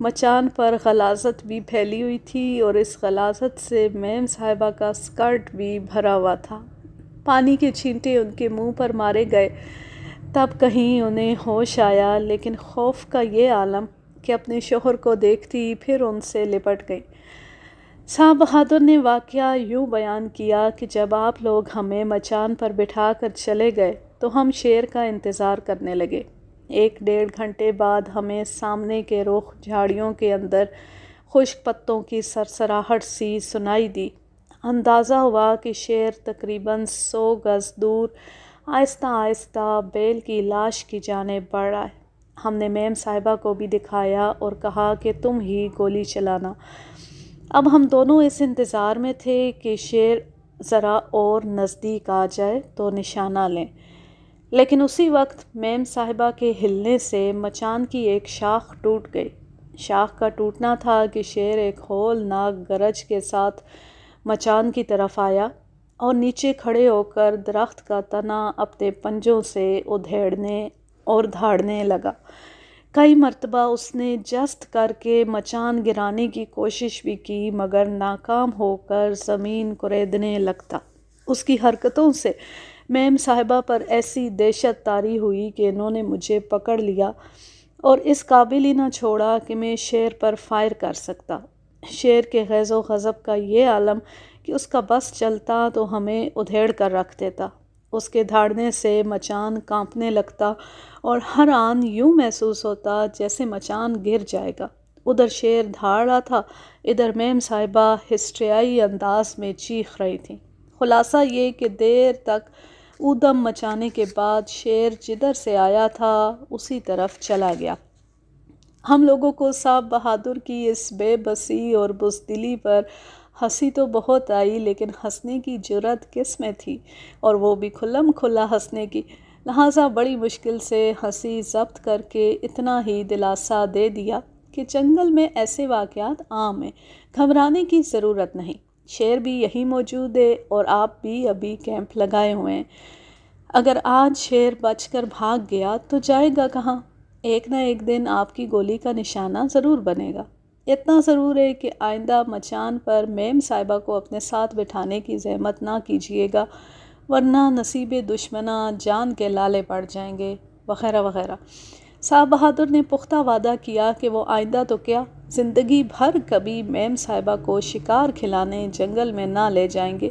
مچان پر غلاظت بھی پھیلی ہوئی تھی اور اس غلاظت سے میم صاحبہ کا اسکرٹ بھی بھرا ہوا تھا۔ پانی کے چھینٹے ان کے منہ پر مارے گئے، تب کہیں انہیں ہوش آیا، لیکن خوف کا یہ عالم کہ اپنے شوہر کو دیکھتی پھر ان سے لپٹ گئی۔ صاحب بہادر نے واقعہ یوں بیان کیا کہ جب آپ لوگ ہمیں مچان پر بٹھا کر چلے گئے تو ہم شیر کا انتظار کرنے لگے۔ 1-1.5 گھنٹے بعد ہمیں سامنے کے رخ جھاڑیوں کے اندر خشک پتوں کی سرسراہٹ سی سنائی دی۔ اندازہ ہوا کہ شیر تقریباً 100 گز دور آہستہ آہستہ بیل کی لاش کی جانب بڑھ رہا ہے۔ ہم نے میم صاحبہ کو بھی دکھایا اور کہا کہ تم ہی گولی چلانا۔ اب ہم دونوں اس انتظار میں تھے کہ شیر ذرا اور نزدیک آ جائے تو نشانہ لیں، لیکن اسی وقت میم صاحبہ کے ہلنے سے مچان کی ایک شاخ ٹوٹ گئی۔ شاخ کا ٹوٹنا تھا کہ شیر ایک ہولناک گرج کے ساتھ مچان کی طرف آیا اور نیچے کھڑے ہو کر درخت کا تنا اپنے پنجوں سے ادھیڑنے اور دھاڑنے لگا۔ کئی مرتبہ اس نے جست کر کے مچان گرانے کی کوشش بھی کی، مگر ناکام ہو کر زمین کریدنے لگتا۔ اس کی حرکتوں سے میم صاحبہ پر ایسی دہشت طاری ہوئی کہ انہوں نے مجھے پکڑ لیا اور اس قابل ہی نہ چھوڑا کہ میں شیر پر فائر کر سکتا۔ شیر کے غیظ و غضب کا یہ عالم کہ اس کا بس چلتا تو ہمیں ادھیڑ کر رکھ دیتا۔ اس کے دھاڑنے سے مچان کانپنے لگتا اور ہر آن یوں محسوس ہوتا جیسے مچان گر جائے گا۔ ادھر شیر دھاڑ رہا تھا، ادھر میم صاحبہ ہسٹریائی انداز میں چیخ رہی تھیں۔ خلاصہ یہ کہ دیر تک اودم مچانے کے بعد شیر جدھر سے آیا تھا اسی طرف چلا گیا۔ ہم لوگوں کو صاحب بہادر کی اس بے بسی اور بزدلی پر ہنسی تو بہت آئی، لیکن ہنسنے کی جرأت کس میں تھی، اور وہ بھی کھلم کھلا ہنسنے کی، لہٰذا بڑی مشکل سے ہنسی ضبط کر کے اتنا ہی دلاسا دے دیا کہ جنگل میں ایسے واقعات عام ہیں، گھبرانے کی ضرورت نہیں، شیر بھی یہی موجود ہے اور آپ بھی ابھی کیمپ لگائے ہوئے ہیں۔ اگر آج شیر بچ کر بھاگ گیا تو جائے گا کہاں؟ ایک نہ ایک دن آپ کی گولی کا نشانہ ضرور بنے گا۔ اتنا ضرور ہے کہ آئندہ مچان پر میم صاحبہ کو اپنے ساتھ بٹھانے کی زحمت نہ کیجیے گا، ورنہ نصیب دشمناں جان کے لالے پڑ جائیں گے، وغیرہ وغیرہ۔ صاحب بہادر نے پختہ وعدہ کیا کہ وہ آئندہ تو کیا، زندگی بھر کبھی میم صاحبہ کو شکار کھلانے جنگل میں نہ لے جائیں گے۔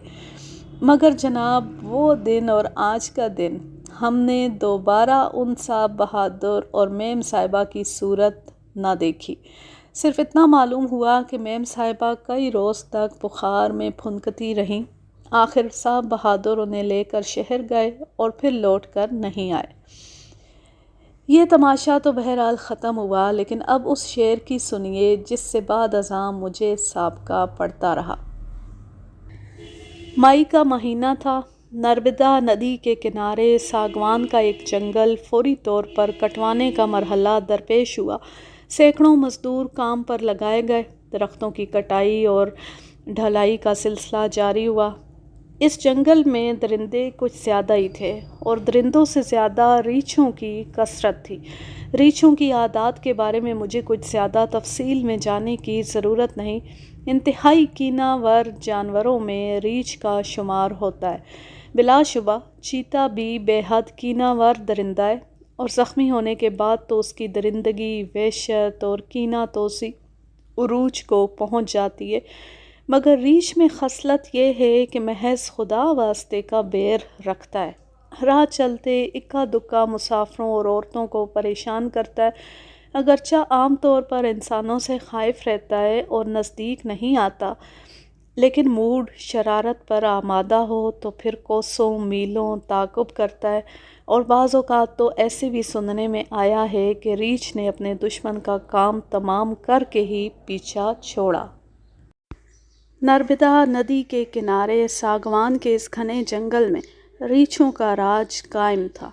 مگر جناب وہ دن اور آج کا دن، ہم نے دوبارہ ان صاحب بہادر اور میم صاحبہ کی صورت نہ دیکھی۔ صرف اتنا معلوم ہوا کہ میم صاحبہ کئی روز تک بخار میں پھنکتی رہیں۔ آخر صاحب بہادر انہیں لے کر شہر گئے اور پھر لوٹ کر نہیں آئے۔ یہ تماشا تو بہرحال ختم ہوا، لیکن اب اس شعر کی سنیے جس سے بعد ازاں مجھے سابقہ پڑتا رہا۔ مئی کا مہینہ تھا۔ نرمدا ندی کے کنارے ساگوان کا ایک جنگل فوری طور پر کٹوانے کا مرحلہ درپیش ہوا۔ سینکڑوں مزدور کام پر لگائے گئے، درختوں کی کٹائی اور ڈھلائی کا سلسلہ جاری ہوا۔ اس جنگل میں درندے کچھ زیادہ ہی تھے اور درندوں سے زیادہ ریچھوں کی کثرت تھی۔ ریچھوں کی عادات کے بارے میں مجھے کچھ زیادہ تفصیل میں جانے کی ضرورت نہیں۔ انتہائی کینہ ور جانوروں میں ریچھ کا شمار ہوتا ہے۔ بلا شبہ چیتا بھی بے حد کینہ ور درندہ ہے، اور زخمی ہونے کے بعد تو اس کی درندگی وحشت اور کینہ توسی عروج کو پہنچ جاتی ہے، مگر ریچھ میں خصلت یہ ہے کہ محض خدا واسطے کا بیر رکھتا ہے۔ راہ چلتے اکا دکا مسافروں اور عورتوں کو پریشان کرتا ہے، اگرچہ عام طور پر انسانوں سے خائف رہتا ہے اور نزدیک نہیں آتا، لیکن موڈ شرارت پر آمادہ ہو تو پھر کوسوں میلوں تعاقب کرتا ہے، اور بعض اوقات تو ایسے بھی سننے میں آیا ہے کہ ریچھ نے اپنے دشمن کا کام تمام کر کے ہی پیچھا چھوڑا۔ نرمدا ندی کے کنارے ساگوان کے اس گھنے جنگل میں ریچھوں کا راج قائم تھا۔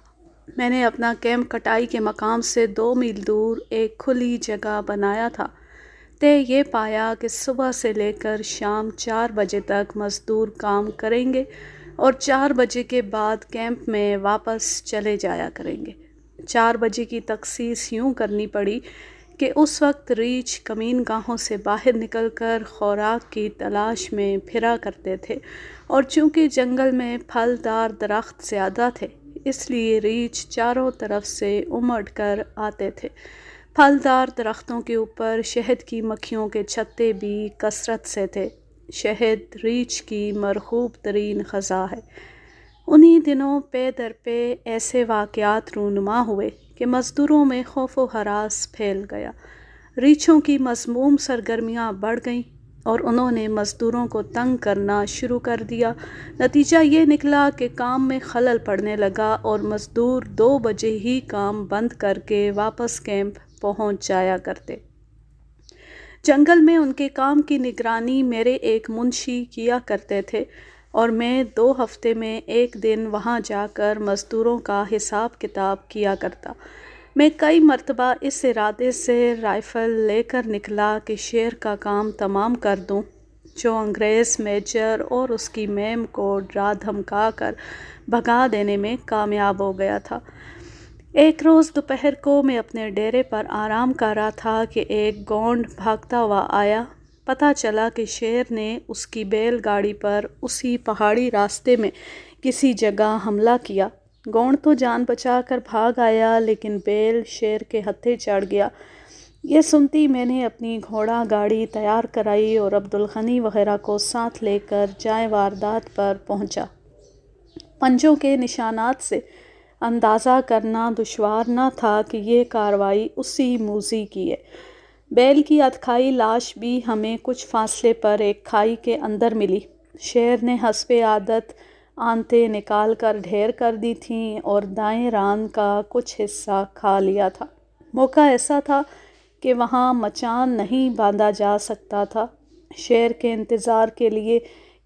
میں نے اپنا کیمپ کٹائی کے مقام سے 2 میل دور ایک کھلی جگہ بنایا تھا۔ طے یہ پایا کہ صبح سے لے کر شام 4 بجے تک مزدور کام کریں گے اور 4 بجے کے بعد کیمپ میں واپس چلے جایا کریں گے۔ 4 بجے کی تخصیص یوں کرنی پڑی کہ اس وقت ریچھ کمین گاہوں سے باہر نکل کر خوراک کی تلاش میں پھرا کرتے تھے، اور چونکہ جنگل میں پھل دار درخت زیادہ تھے اس لیے ریچھ چاروں طرف سے امڑ کر آتے تھے۔ پھل دار درختوں کے اوپر شہد کی مکھیوں کے چھتے بھی کثرت سے تھے۔ شہد ریچھ کی مرغوب ترین غذا ہے۔ انہی دنوں پے در پے ایسے واقعات رونما ہوئے کہ مزدوروں میں خوف و ہراس پھیل گیا۔ ریچھوں کی مذموم سرگرمیاں بڑھ گئیں اور انہوں نے مزدوروں کو تنگ کرنا شروع کر دیا۔ نتیجہ یہ نکلا کہ کام میں خلل پڑنے لگا اور مزدور 2 بجے ہی کام بند کر کے واپس کیمپ پہنچ جایا کرتے۔ جنگل میں ان کے کام کی نگرانی میرے ایک منشی کیا کرتے تھے، اور میں 2 ہفتے میں 1 دن وہاں جا کر مزدوروں کا حساب کتاب کیا کرتا۔ میں کئی مرتبہ اس ارادے سے رائفل لے کر نکلا کہ شیر کا کام تمام کر دوں، جو انگریز میجر اور اس کی میم کو ڈرا دھمکا کر بھگا دینے میں کامیاب ہو گیا تھا۔ ایک روز دوپہر کو میں اپنے ڈیرے پر آرام کر رہا تھا کہ ایک گونڈ بھاگتا ہوا آیا۔ پتہ چلا کہ شیر نے اس کی بیل گاڑی پر اسی پہاڑی راستے میں کسی جگہ حملہ کیا۔ گونڈ تو جان بچا کر بھاگ آیا، لیکن بیل شیر کے ہتھے چڑھ گیا۔ یہ سنتی میں نے اپنی گھوڑا گاڑی تیار کرائی اور عبدالغنی وغیرہ کو ساتھ لے کر جائے واردات پر پہنچا۔ پنجوں کے نشانات سے اندازہ کرنا دشوار نہ تھا کہ یہ کارروائی اسی موذی کی ہے۔ بیل کی ادھکھائی لاش بھی ہمیں کچھ فاصلے پر ایک کھائی کے اندر ملی۔ شیر نے حسب عادت آنتیں نکال کر ڈھیر کر دی تھیں اور دائیں ران کا کچھ حصہ کھا لیا تھا۔ موقع ایسا تھا کہ وہاں مچان نہیں باندھا جا سکتا تھا۔ شیر کے انتظار کے لیے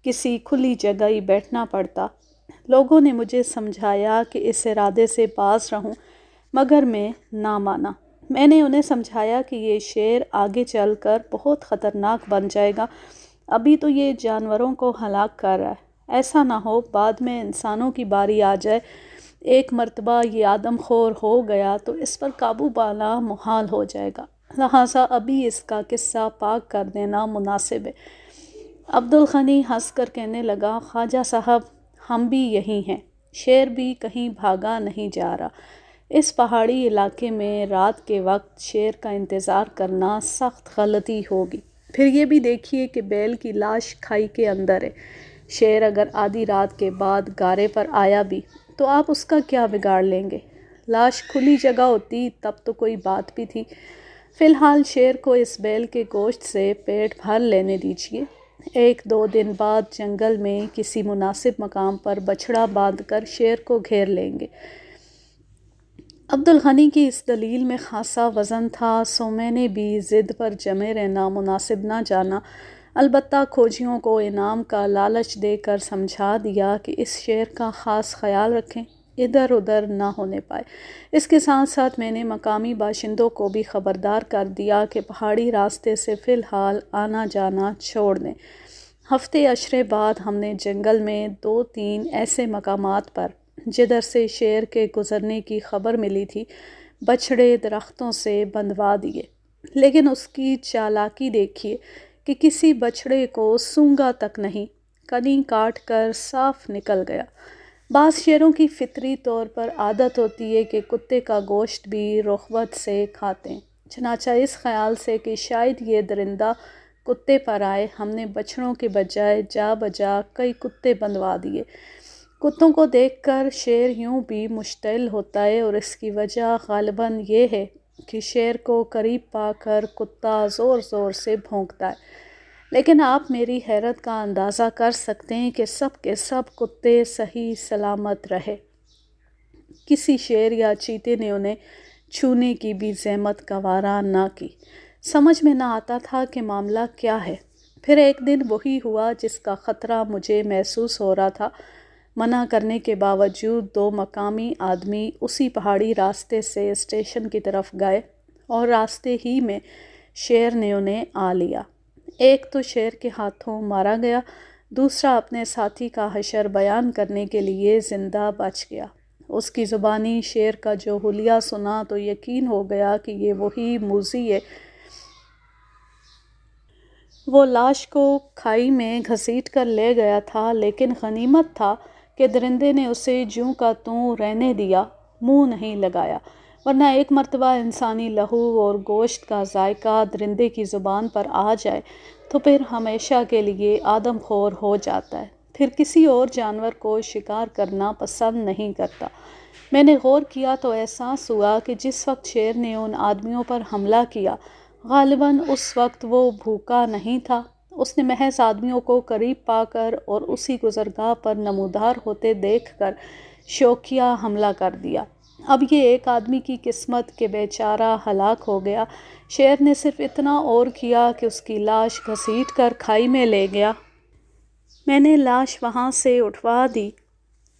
کسی کھلی جگہ ہی بیٹھنا پڑتا۔ لوگوں نے مجھے سمجھایا کہ اس ارادے سے باز رہوں، مگر میں نہ مانا۔ میں نے انہیں سمجھایا کہ یہ شیر آگے چل کر بہت خطرناک بن جائے گا، ابھی تو یہ جانوروں کو ہلاک کر رہا ہے، ایسا نہ ہو بعد میں انسانوں کی باری آ جائے۔ ایک مرتبہ یہ آدم خور ہو گیا تو اس پر قابو پانا محال ہو جائے گا، لہٰذا ابھی اس کا قصہ پاک کر دینا مناسب ہے۔ عبدالغنی ہنس کر کہنے لگا، خواجہ صاحب ہم بھی یہی ہیں، شیر بھی کہیں بھاگا نہیں جا رہا۔ اس پہاڑی علاقے میں رات کے وقت شیر کا انتظار کرنا سخت غلطی ہوگی۔ پھر یہ بھی دیکھیے کہ بیل کی لاش کھائی کے اندر ہے۔ شیر اگر آدھی رات کے بعد گارے پر آیا بھی تو آپ اس کا کیا بگاڑ لیں گے؟ لاش کھلی جگہ ہوتی تب تو کوئی بات بھی تھی۔ فی الحال شیر کو اس بیل کے گوشت سے پیٹ بھر لینے دیجیے۔ 1-2 دن بعد جنگل میں کسی مناسب مقام پر بچھڑا باندھ کر شیر کو گھیر لیں گے۔ عبدالغنی کی اس دلیل میں خاصا وزن تھا، سو میں نے بھی ضد پر جمے رہنا مناسب نہ جانا۔ البتہ کھوجیوں کو انعام کا لالچ دے کر سمجھا دیا کہ اس شیر کا خاص خیال رکھیں، ادھر ادھر نہ ہونے پائے۔ اس کے ساتھ ساتھ میں نے مقامی باشندوں کو بھی خبردار کر دیا کہ پہاڑی راستے سے فی الحال آنا جانا چھوڑ دیں۔ ہفتے عشرے بعد ہم نے جنگل میں 2-3 ایسے مقامات پر جدھر سے شیر کے گزرنے کی خبر ملی تھی بچھڑے درختوں سے بندھوا دیے، لیکن اس کی چالاکی دیکھیے کہ کسی بچھڑے کو سونگا تک نہیں، کنی کاٹ کر صاف نکل گیا۔ بعض شیروں کی فطری طور پر عادت ہوتی ہے کہ کتے کا گوشت بھی رغبت سے کھاتے ہیں، چنانچہ اس خیال سے کہ شاید یہ درندہ کتے پر آئے، ہم نے بچھڑوں کے بجائے جا بجا کئی کتے بندھوا دیے۔ کتوں کو دیکھ کر شیر یوں بھی مشتعل ہوتا ہے، اور اس کی وجہ غالباً یہ ہے کہ شیر کو قریب پا کر کتا زور زور سے بھونکتا ہے۔ لیکن آپ میری حیرت کا اندازہ کر سکتے ہیں کہ سب کے سب کتے صحیح سلامت رہے۔ کسی شیر یا چیتے نے انہیں چھونے کی بھی زحمت گوارا نہ کی۔ سمجھ میں نہ آتا تھا کہ معاملہ کیا ہے۔ پھر ایک دن وہی ہوا جس کا خطرہ مجھے محسوس ہو رہا تھا۔ منع کرنے کے باوجود 2 مقامی آدمی اسی پہاڑی راستے سے اسٹیشن کی طرف گئے، اور راستے ہی میں شیر نے انہیں آ لیا۔ ایک تو شیر کے ہاتھوں مارا گیا، دوسرا اپنے ساتھی کا حشر بیان کرنے کے لیے زندہ بچ گیا۔ اس کی زبانی شیر کا جو حلیہ سنا تو یقین ہو گیا کہ یہ وہی موذی ہے۔ وہ لاش کو کھائی میں گھسیٹ کر لے گیا تھا، لیکن غنیمت تھا کہ درندے نے اسے جوں کا توں رہنے دیا، منہ نہیں لگایا، ورنہ ایک مرتبہ انسانی لہو اور گوشت کا ذائقہ درندے کی زبان پر آ جائے تو پھر ہمیشہ کے لیے آدم خور ہو جاتا ہے، پھر کسی اور جانور کو شکار کرنا پسند نہیں کرتا۔ میں نے غور کیا تو احساس ہوا کہ جس وقت شیر نے ان آدمیوں پر حملہ کیا، غالباً اس وقت وہ بھوکا نہیں تھا۔ اس نے محض آدمیوں کو قریب پا کر اور اسی گزرگاہ پر نمودار ہوتے دیکھ کر شوقیہ حملہ کر دیا۔ اب یہ ایک آدمی کی قسمت کہ بیچارہ ہلاک ہو گیا۔ شیر نے صرف اتنا اور کیا کہ اس کی لاش گھسیٹ کر کھائی میں لے گیا۔ میں نے لاش وہاں سے اٹھوا دی،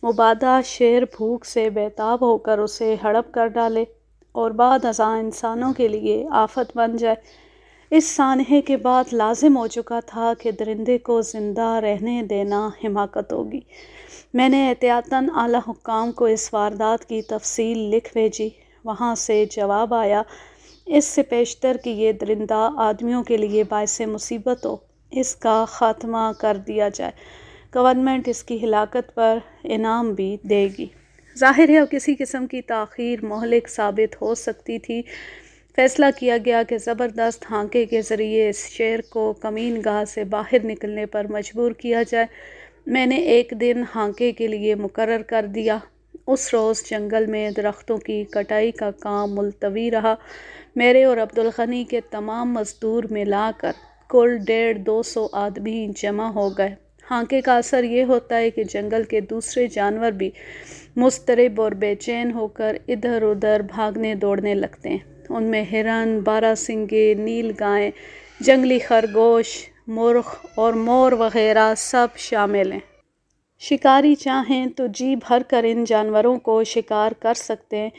مبادا شیر بھوک سے بیتاب ہو کر اسے ہڑپ کر ڈالے اور بعد ازاں انسانوں کے لیے آفت بن جائے۔ اس سانحے کے بعد لازم ہو چکا تھا کہ درندے کو زندہ رہنے دینا حماقت ہوگی۔ میں نے احتیاطاً اعلیٰ حکام کو اس واردات کی تفصیل لکھ بھیجی۔ وہاں سے جواب آیا، اس سے پیشتر کہ یہ درندہ آدمیوں کے لیے باعث مصیبت ہو، اس کا خاتمہ کر دیا جائے۔ گورنمنٹ اس کی ہلاکت پر انعام بھی دے گی۔ ظاہر ہے اب کسی قسم کی تاخیر مہلک ثابت ہو سکتی تھی۔ فیصلہ کیا گیا کہ زبردست ہانکے کے ذریعے اس شیر کو کمین گاہ سے باہر نکلنے پر مجبور کیا جائے۔ میں نے ایک دن ہانکے کے لیے مقرر کر دیا۔ اس روز جنگل میں درختوں کی کٹائی کا کام ملتوی رہا۔ میرے اور عبدالغنی کے تمام مزدور ملا کر کل 150-200 آدمی جمع ہو گئے۔ ہانکے کا اثر یہ ہوتا ہے کہ جنگل کے دوسرے جانور بھی مضطرب اور بے چین ہو کر ادھر ادھر بھاگنے دوڑنے لگتے ہیں۔ ان میں ہرن، باراسنگے، نیل گائیں، جنگلی خرگوش، مرغ اور مور وغیرہ سب شامل ہیں۔ شکاری چاہیں تو جی بھر کر ان جانوروں کو شکار کر سکتے ہیں۔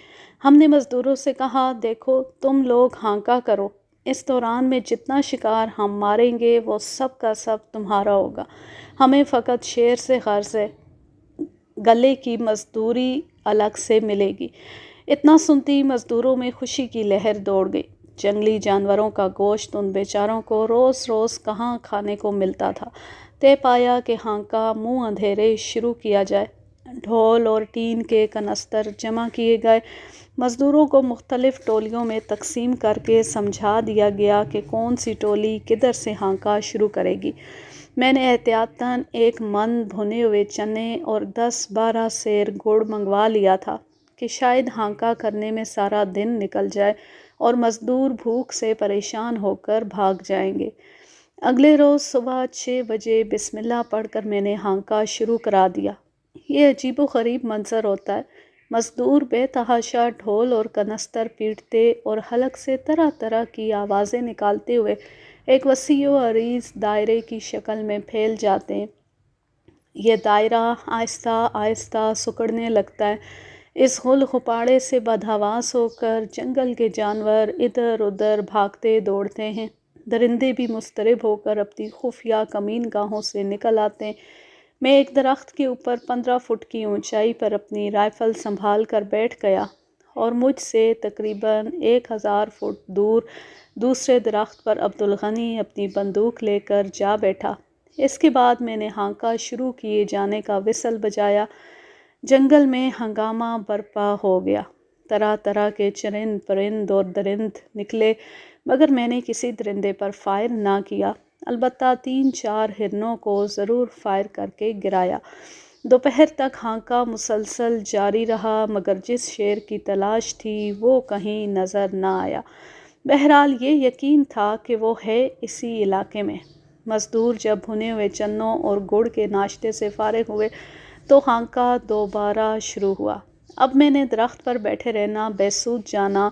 ہم نے مزدوروں سے کہا، دیکھو تم لوگ ہانکا کرو، اس دوران میں جتنا شکار ہم ماریں گے وہ سب کا سب تمہارا ہوگا، ہمیں فقط شیر سے غرض ہے، گلے کی مزدوری الگ سے ملے گی۔ اتنا سنتی مزدوروں میں خوشی کی لہر دوڑ گئی۔ جنگلی جانوروں کا گوشت ان بیچاروں کو روز روز کہاں کھانے کو ملتا تھا۔ طے پایا کہ ہانکا منہ اندھیرے شروع کیا جائے۔ ڈھول اور ٹین کے کنستر جمع کیے گئے۔ مزدوروں کو مختلف ٹولیوں میں تقسیم کر کے سمجھا دیا گیا کہ کون سی ٹولی کدھر سے ہانکا شروع کرے گی۔ میں نے احتیاطاً 1 من بھنے ہوئے چنے اور 10-12 سیر گڑ منگوا لیا تھا کہ شاید ہانکا کرنے میں سارا دن نکل جائے اور مزدور بھوک سے پریشان ہو کر بھاگ جائیں گے۔ اگلے روز صبح 6 بجے بسم اللہ پڑھ کر میں نے ہانکا شروع کرا دیا۔ یہ عجیب و غریب منظر ہوتا ہے۔ مزدور بے تحاشا ڈھول اور کنستر پیٹتے اور حلق سے طرح طرح کی آوازیں نکالتے ہوئے ایک وسیع و عریض دائرے کی شکل میں پھیل جاتے ہیں۔ یہ دائرہ آہستہ آہستہ سکڑنے لگتا ہے۔ اس غل غپاڑے سے بدحواس ہو کر جنگل کے جانور ادھر ادھر بھاگتے دوڑتے ہیں۔ درندے بھی مضطرب ہو کر اپنی خفیہ کمین گاہوں سے نکل آتے ہیں۔ میں ایک درخت کے اوپر 15 فٹ کی اونچائی پر اپنی رائفل سنبھال کر بیٹھ گیا اور مجھ سے تقریباً 1000 فٹ دور دوسرے درخت پر عبدالغنی اپنی بندوق لے کر جا بیٹھا۔ اس کے بعد میں نے ہانکا شروع کیے جانے کا وصل بجایا۔ جنگل میں ہنگامہ برپا ہو گیا۔ طرح طرح کے چرند پرند اور درند نکلے، مگر میں نے کسی درندے پر فائر نہ کیا، البتہ 3-4 ہرنوں کو ضرور فائر کر کے گرایا۔ دوپہر تک ہانکا مسلسل جاری رہا مگر جس شیر کی تلاش تھی وہ کہیں نظر نہ آیا۔ بہرحال یہ یقین تھا کہ وہ ہے اسی علاقے میں۔ مزدور جب بھنے ہوئے چنوں اور گڑ کے ناشتے سے فارغ ہوئے تو ہانکا دوبارہ شروع ہوا۔ اب میں نے درخت پر بیٹھے رہنا بے سود جانا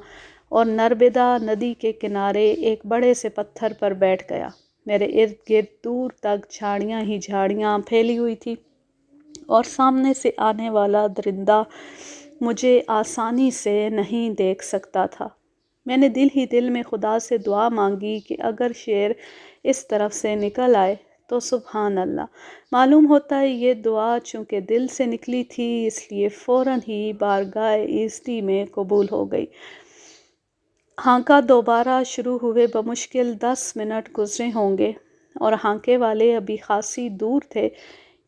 اور نرمدا ندی کے کنارے ایک بڑے سے پتھر پر بیٹھ گیا۔ میرے ارد گرد دور تک جھاڑیاں ہی جھاڑیاں پھیلی ہوئی تھی اور سامنے سے آنے والا درندہ مجھے آسانی سے نہیں دیکھ سکتا تھا۔ میں نے دل ہی دل میں خدا سے دعا مانگی کہ اگر شیر اس طرف سے نکل آئے تو سبحان اللہ۔ معلوم ہوتا ہے یہ دعا چونکہ دل سے نکلی تھی اس لیے فوراً ہی بارگاہ ایزدی میں قبول ہو گئی۔ ہانکا دوبارہ شروع ہوئے بمشکل 10 منٹ گزرے ہوں گے اور ہانکے والے ابھی خاصی دور تھے۔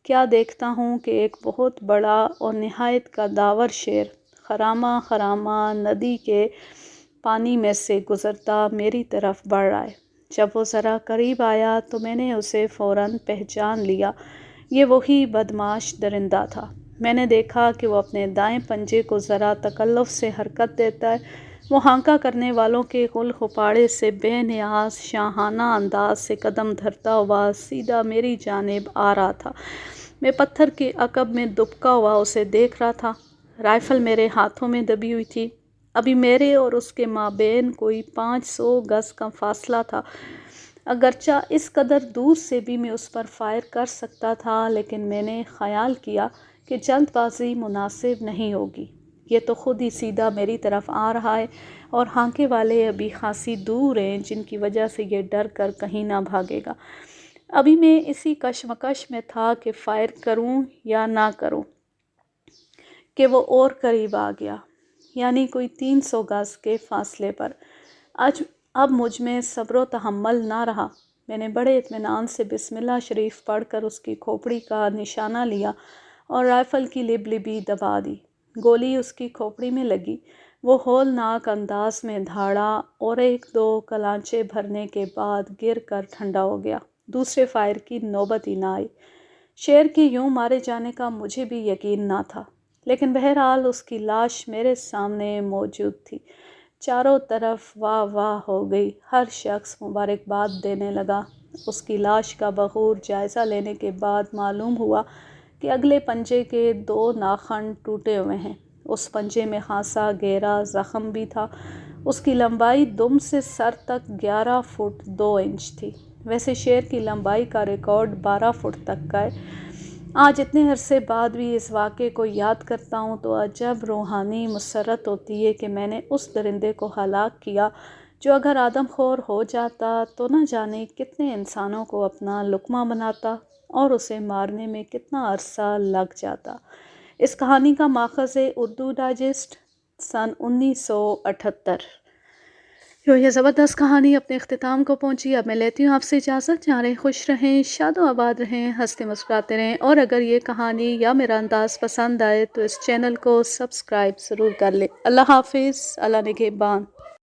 کیا دیکھتا ہوں کہ ایک بہت بڑا اور نہایت قداور شیر خراماں خراماں ندی کے پانی میں سے گزرتا میری طرف بڑھ رہا ہے۔ جب وہ ذرا قریب آیا تو میں نے اسے فوراً پہچان لیا۔ یہ وہی بدمعاش درندہ تھا۔ میں نے دیکھا کہ وہ اپنے دائیں پنجے کو ذرا تکلف سے حرکت دیتا ہے۔ وہ ہانکا کرنے والوں کے غل غپاڑے سے بے نیاز شاہانہ انداز سے قدم دھرتا ہوا سیدھا میری جانب آ رہا تھا۔ میں پتھر کے عقب میں دبکا ہوا اسے دیکھ رہا تھا۔ رائفل میرے ہاتھوں میں دبی ہوئی تھی۔ ابھی میرے اور اس کے مابین کوئی 500 گز کا فاصلہ تھا۔ اگرچہ اس قدر دور سے بھی میں اس پر فائر کر سکتا تھا لیکن میں نے خیال کیا کہ جلد بازی مناسب نہیں ہوگی۔ یہ تو خود ہی سیدھا میری طرف آ رہا ہے اور ہانکے والے ابھی خاصی دور ہیں جن کی وجہ سے یہ ڈر کر کہیں نہ بھاگے گا۔ ابھی میں اسی کشمکش میں تھا کہ فائر کروں یا نہ کروں کہ وہ اور قریب آ گیا، یعنی کوئی 300 گز کے فاصلے پر۔ اب مجھ میں صبر و تحمل نہ رہا۔ میں نے بڑے اطمینان سے بسم اللہ شریف پڑھ کر اس کی کھوپڑی کا نشانہ لیا اور رائفل کی لبی دبا دی۔ گولی اس کی کھوپڑی میں لگی۔ وہ ہولناک انداز میں دھاڑا اور 1-2 کلانچے بھرنے کے بعد گر کر ٹھنڈا ہو گیا۔ دوسرے فائر کی نوبت ہی نہ آئی۔ شیر کے یوں مارے جانے کا مجھے بھی یقین نہ تھا، لیکن بہرحال اس کی لاش میرے سامنے موجود تھی۔ چاروں طرف واہ واہ ہو گئی۔ ہر شخص مبارکباد دینے لگا۔ اس کی لاش کا بغور جائزہ لینے کے بعد معلوم ہوا کہ اگلے پنجے کے 2 ناخن ٹوٹے ہوئے ہیں۔ اس پنجے میں خاصا گہرا زخم بھی تھا۔ اس کی لمبائی دم سے سر تک 11 فٹ 2 انچ تھی۔ ویسے شیر کی لمبائی کا ریکارڈ 12 فٹ تک کا ہے۔ آج اتنے عرصے بعد بھی اس واقعے کو یاد کرتا ہوں تو عجب روحانی مسرت ہوتی ہے کہ میں نے اس درندے کو ہلاک کیا جو اگر آدم خور ہو جاتا تو نہ جانے کتنے انسانوں کو اپنا لقمہ بناتا اور اسے مارنے میں کتنا عرصہ لگ جاتا۔ اس کہانی کا ماخذ ہے اردو ڈائجسٹ سن 1978۔ یہ زبردست کہانی اپنے اختتام کو پہنچی۔ اب میں لیتی ہوں آپ سے اجازت۔ جہاں رہیں خوش رہیں، شاد و آباد رہیں، ہنستے مسکراتے رہیں، اور اگر یہ کہانی یا میرا انداز پسند آئے تو اس چینل کو سبسکرائب ضرور کر لیں۔ اللہ حافظ، اللہ نگہبان۔